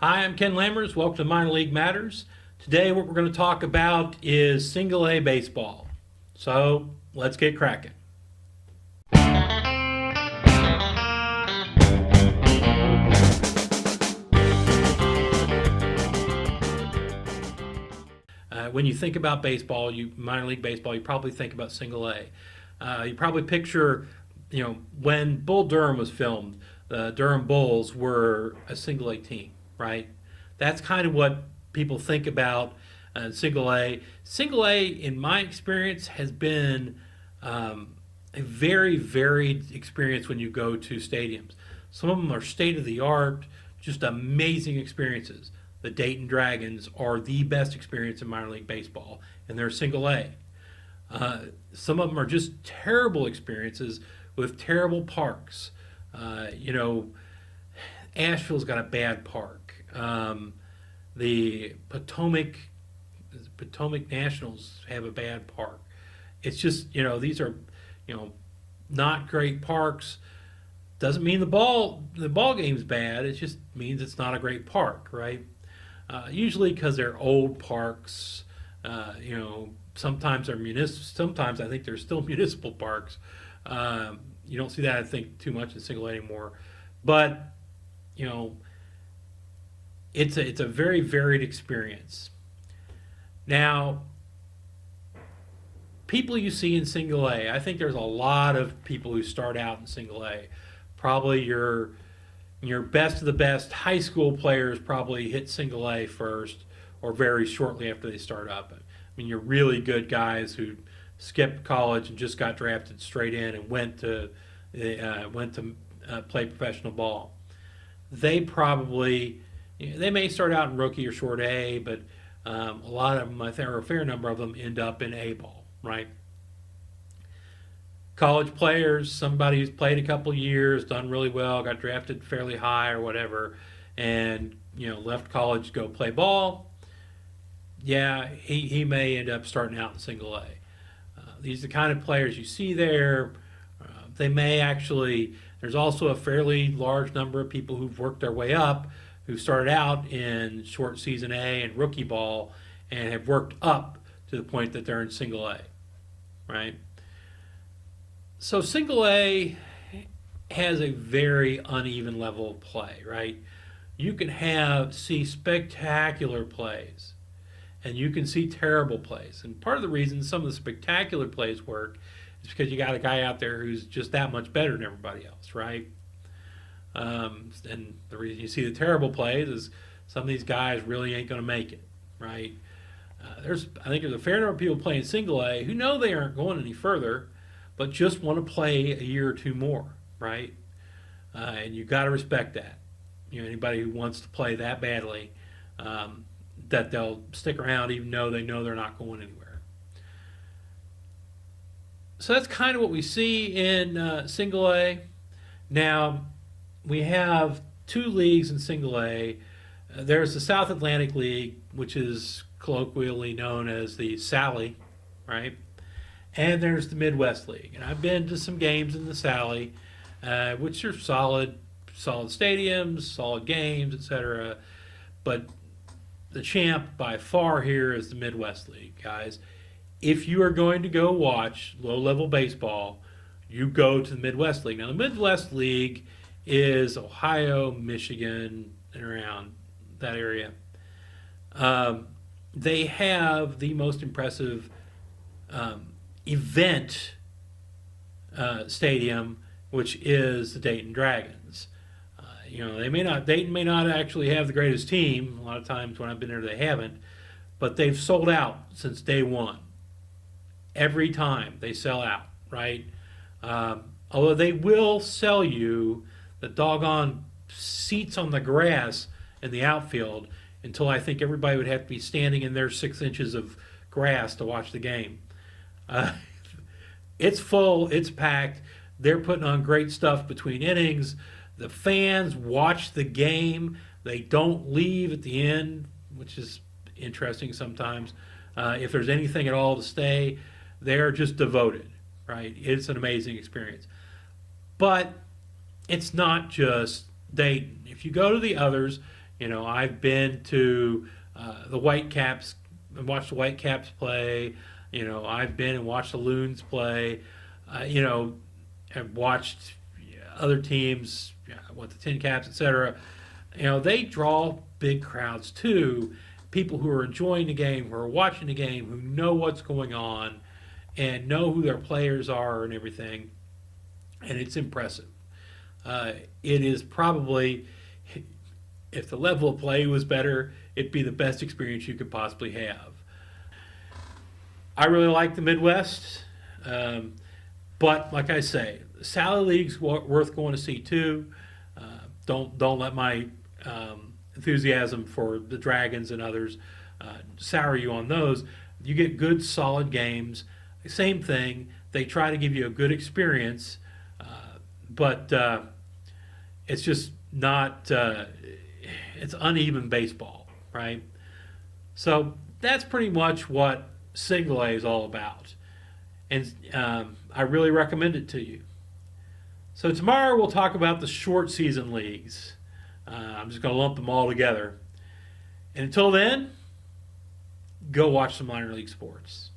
Hi, I'm Ken Lammers. Welcome to Minor League Matters. Today, what we're going to talk about is single A baseball. So, let's get cracking. When you think about baseball, minor league baseball, you probably think about single A. You probably picture, when Bull Durham was filmed, the Durham Bulls were a single A team, right? That's kind of what people think about single A. Single A, in my experience, has been a very varied experience when you go to stadiums. Some of them are state of the art, just amazing experiences. The Dayton Dragons are the best experience in minor league baseball, and they're single A. Some of them are just terrible experiences with terrible parks. Asheville's got a bad park. The Potomac Nationals have a bad park. It's just, these are, not great parks. Doesn't mean the ball game's bad. It just means it's not a great park, right? Usually because they're old parks. Sometimes they're municipal. Sometimes I think they're still municipal parks. You don't see that, I think, too much in single A anymore. But it's a very varied experience. Now, people you see in single A, I think there's a lot of people who start out in single A. Probably your best of the best high school players probably hit single A first or very shortly after they start up. I mean, your really good guys who skipped college and just got drafted straight in and went to play professional ball. They may start out in rookie or short A, but a lot of them, I think, or a fair number of them, end up in A ball, right? College players, somebody who's played a couple years, done really well, got drafted fairly high or whatever, and left college to go play ball. Yeah, he may end up starting out in single A. These are the kind of players you see there. They may actually. There's also a fairly large number of people who've worked their way up, who started out in short season A and rookie ball, and have worked up to the point that they're in single A, right? So single A has a very uneven level of play, right? You can see spectacular plays, and you can see terrible plays. And part of the reason some of the spectacular plays work is because you got a guy out there who's just that much better than everybody else, right? And the reason you see the terrible plays is some of these guys really ain't going to make it, right? I think there's a fair number of people playing single A who know they aren't going any further, but just want to play a year or two more, right? And you've got to respect that. Anybody who wants to play that badly, that they'll stick around even though they know they're not going anywhere. So that's kind of what we see in single A. Now, we have two leagues in single A. There's the South Atlantic League, which is colloquially known as the Sally, right? And there's the Midwest League. And I've been to some games in the Sally, which are solid stadiums, solid games, etc. But the champ by far here is the Midwest League, guys. If you are going to go watch low-level baseball, you go to the Midwest League. Now, the Midwest League is Ohio, Michigan, and around that area. They have the most impressive event stadium, which is the Dayton Dragons. Dayton may not actually have the greatest team. A lot of times when I've been there, they haven't, but they've sold out since day one. Every time they sell out, right? Although they will sell you the doggone seats on the grass in the outfield until I think everybody would have to be standing in their 6 inches of grass to watch the game. It's full, it's packed. They're putting on great stuff between innings. The fans watch the game. They don't leave at the end, which is interesting sometimes. If there's anything at all to stay, they're just devoted, right? It's an amazing experience. But it's not just Dayton. If you go to the others, I've been to the Whitecaps and watched the Whitecaps play. I've been and watched the Loons play. Have watched other teams, what the Tin Caps, etc. They draw big crowds too. People who are enjoying the game, who are watching the game, who know what's going on, and know who their players are and everything. And it's impressive. It is probably, if the level of play was better, it'd be the best experience you could possibly have. I really like the Midwest, but like I say, Sally League's worth going to see too. Don't let my enthusiasm for the Dragons and others sour you on those. You get good, solid games. Same thing. They try to give you a good experience, but it's just not. It's uneven baseball, right? So that's pretty much what Single A is all about, and I really recommend it to you. So tomorrow we'll talk about the short season leagues. I'm just going to lump them all together. And until then, go watch some minor league sports.